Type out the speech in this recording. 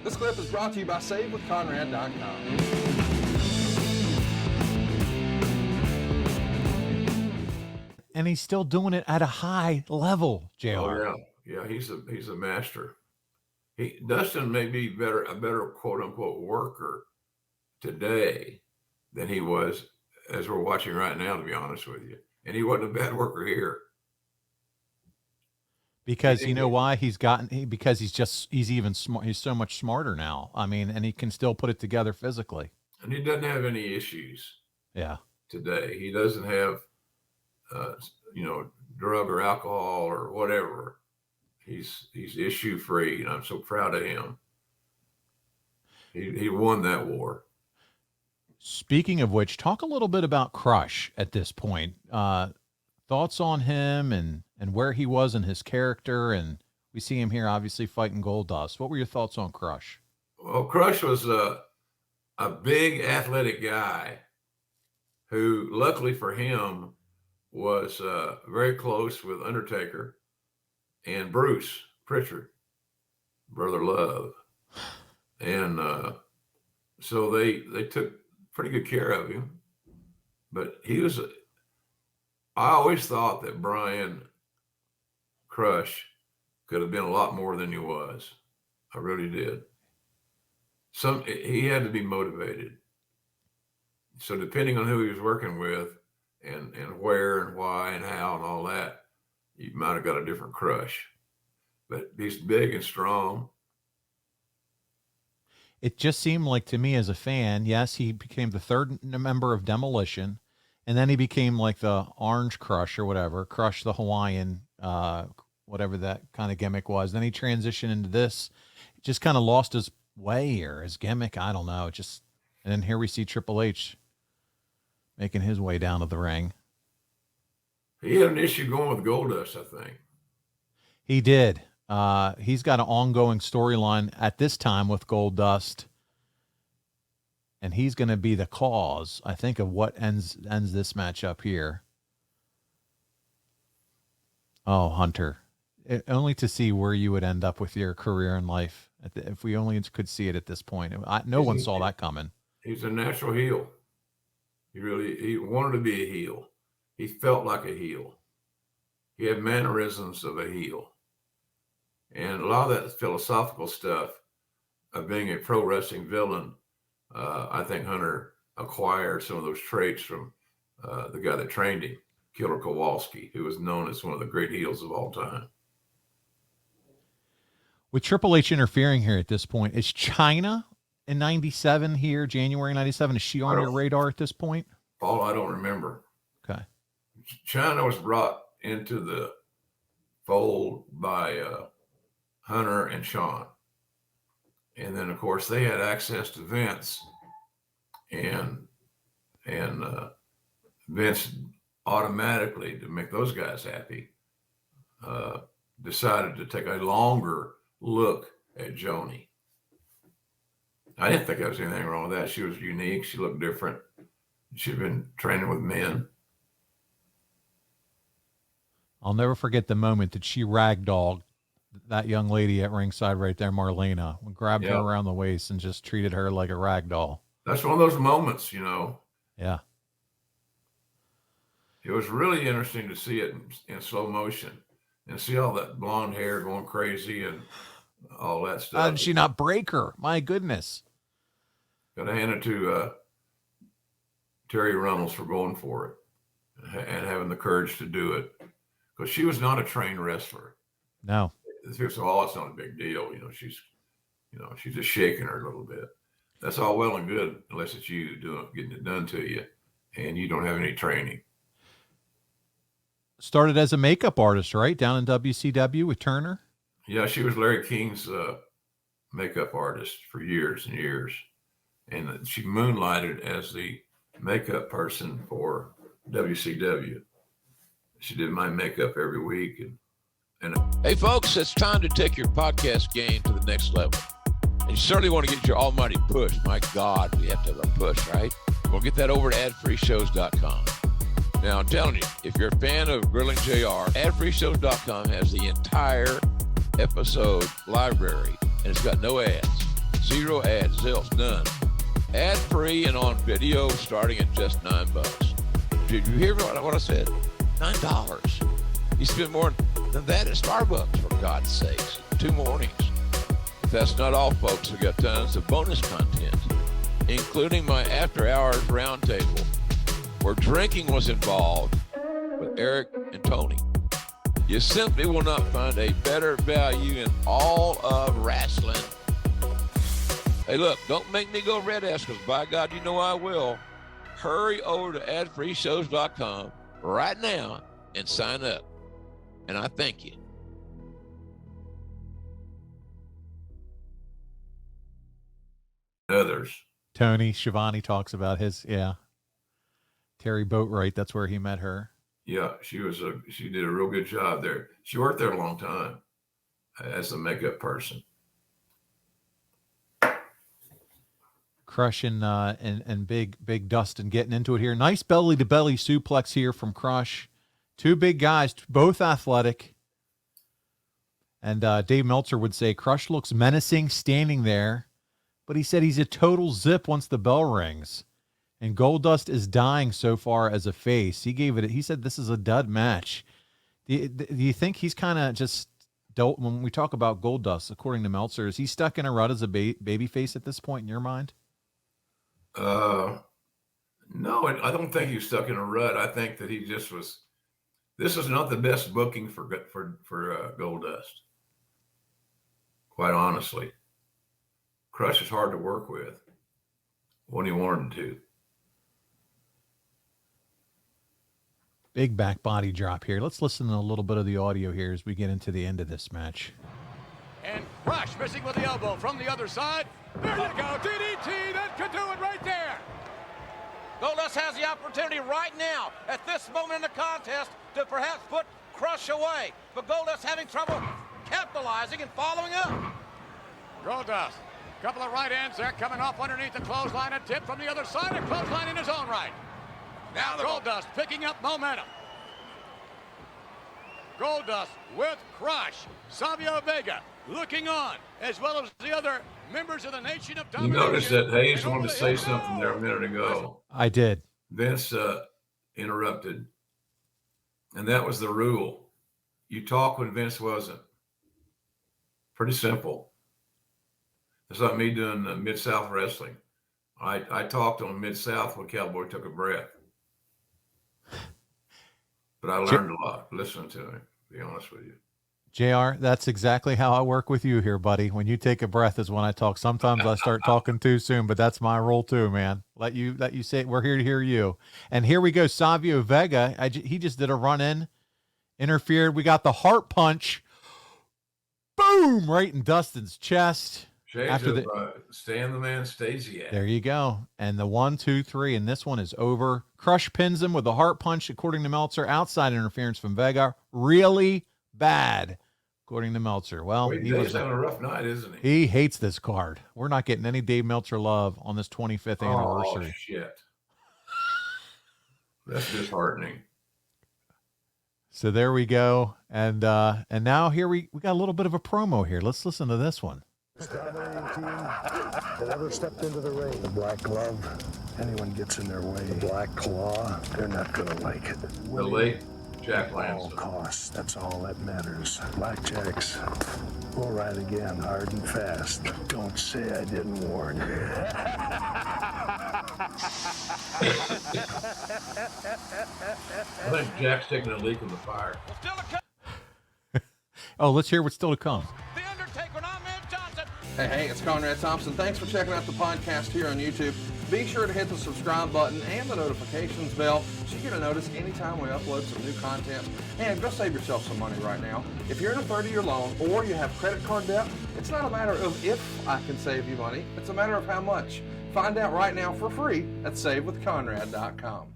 This clip is brought to you by SaveWithConrad.com. And he's still doing it at a high level, JR. Oh, yeah. He's a master. Dustin may be a better quote unquote worker today than he was as we're watching right now, to be honest with you. And he wasn't a bad worker here. Because you know why? Because he's even smart. He's so much smarter now. I mean, and he can still put it together physically. And he doesn't have any issues. Yeah. Today, he doesn't have, drug or alcohol or whatever. He's issue free, and I'm so proud of him. He won that war. Speaking of which, talk a little bit about Crush at this point. Thoughts on him and where he was in his character, and we see him here obviously fighting Goldust. What were your thoughts on Crush? Well, Crush was a big athletic guy who, luckily for him, was very close with Undertaker and Bruce Pritchard, Brother Love. And so they took pretty good care of him. But I always thought that Brian Crush could have been a lot more than he was. I really did. He had to be motivated. So depending on who he was working with and where and why and how and all that, you might have got a different Crush. But he's big and strong. It just seemed like to me as a fan, yes, he became the third member of Demolition, and then he became like the Orange Crush or whatever, Crush the Hawaiian, whatever that kind of gimmick was. Then he transitioned into this, just kind of lost his way or his gimmick. I don't know. And then here we see Triple H making his way down to the ring. He had an issue going with Goldust, I think. He did. He's got an ongoing storyline at this time with Goldust, and he's going to be the cause, I think, of what ends this match up here. Oh, Hunter, only to see where you would end up with your career in life. If we only could see it at this point, no one saw that coming. He's a natural heel. He wanted to be a heel. He felt like a heel. He had mannerisms of a heel. And a lot of that philosophical stuff of being a pro wrestling villain, I think Hunter acquired some of those traits from the guy that trained him, Killer Kowalski, who was known as one of the great heels of all time. With Triple H interfering here at this point, is China in 97 here, January 97? Is she on your radar at this point? Paul, I don't remember. Okay. China was brought into the fold by Hunter and Sean. And then, of course, they had access to Vince. And Vince automatically, to make those guys happy, decided to take a longer look at Joni. I didn't think there was anything wrong with that. She was unique. She looked different. She'd been training with men. I'll never forget the moment that she ragdolled that young lady at ringside right there, Marlena, grabbed her around the waist and just treated her like a rag doll. That's one of those moments, you know. Yeah. It was really interesting to see it in slow motion and see all that blonde hair going crazy and all that stuff. How did she not break her? My goodness. Got to hand it to Terry Runnels for going for it and having the courage to do it, because she was not a trained wrestler. No. People say, "Oh, it's not a big deal." She's just shaking her a little bit. That's all well and good, unless it's you getting it done to you, and you don't have any training. Started as a makeup artist, right, down in WCW with Turner. Yeah, she was Larry King's makeup artist for years and years, and she moonlighted as the makeup person for WCW. She did my makeup every week. Hey, folks, it's time to take your podcast game to the next level. And you certainly want to get your almighty push. My God, we have to have a push, right? We'll get that over to adfreeshows.com. Now, I'm telling you, if you're a fan of Grilling JR, adfreeshows.com has the entire episode library, and it's got no ads. Zero ads, zilch, none. Ad-free and on video starting at just $9. Did you hear what I said? $9. You spend more than that at Starbucks, for God's sakes. 2 mornings. If that's not all, folks, we got tons of bonus content, including my after-hours roundtable, where drinking was involved with Eric and Tony. You simply will not find a better value in all of wrestling. Hey, look, don't make me go red ass, because by God, you know I will. Hurry over to adfreeshows.com right now and sign up. And I thank you. Others. Tony Schiavone talks about his, Terry Boatwright. That's where he met her. Yeah, she did a real good job there. She worked there a long time as a makeup person. Crush and big Dustin getting into it here. Nice belly to belly suplex here from Crush. 2 big guys, both athletic. And Dave Meltzer would say Crush looks menacing standing there, but he said he's a total zip once the bell rings. And Goldust is dying so far as a face. He said this is a dud match. Do you think he's kind of just, when we talk about Goldust, according to Meltzer, is he stuck in a rut as a baby face at this point in your mind? No, I don't think he's stuck in a rut. I think that he just was. This is not the best booking for Goldust. Quite honestly, Crush is hard to work with when he wanted to. Big back body drop here. Let's listen to a little bit of the audio here as we get into the end of this match. And Crush missing with the elbow from the other side. There you go, DDT, that could do it right there. Goldust has the opportunity right now, at this moment in the contest, to perhaps put Crush away. But Goldust having trouble capitalizing and following up. Goldust, couple of right hands there coming off underneath the clothesline, a tip from the other side, a clothesline in his own right. Now Goldust picking up momentum. Goldust with Crush. Savio Vega looking on, as well as the other members of the Nation of Domination. You noticed that Hayes wanted to say something there a minute ago. I did. Vince interrupted. And that was the rule. You talk when Vince wasn't. Pretty simple. It's like me doing Mid-South wrestling. I talked on Mid-South when Cowboy took a breath. But I learned a lot listening to him, to be honest with you. JR, that's exactly how I work with you here, buddy. When you take a breath is when I talk. Sometimes I start talking too soon, but that's my role too, man. Let you say it. We're here to hear you. And here we go. Savio Vega. He just did a run-in, interfered. We got the heart punch. Boom! Right in Dustin's chest. Shades of Stan the Man Stasiak. There you go. And the 1, 2, 3, and this one is over. Crush pins him with a heart punch, according to Meltzer. Outside interference from Vega. Really bad, according to Meltzer. Well, he's having a rough night, isn't he? He hates this card. We're not getting any Dave Meltzer love on this 25th anniversary. Oh, shit. That's disheartening. So there we go. And now here we got a little bit of a promo here. Let's listen to this one. Dominating team that ever stepped into the ring. The black glove, anyone gets in their way. The black claw, they're not gonna like it. The late Jack All Lansing. costs, that's all that matters. Blackjacks, we'll ride again, hard and fast. Don't say I didn't warn you. I think Jack's taking a leak in the fire. Oh, let's hear what's still to come. The Undertaker, not man Johnson. Hey, it's Conrad Thompson. Thanks for checking out the podcast here on YouTube. Be sure to hit the subscribe button and the notifications bell so you get a notice anytime we upload some new content. And go save yourself some money right now. If you're in a 30-year loan or you have credit card debt, it's not a matter of if I can save you money. It's a matter of how much. Find out right now for free at SaveWithConrad.com.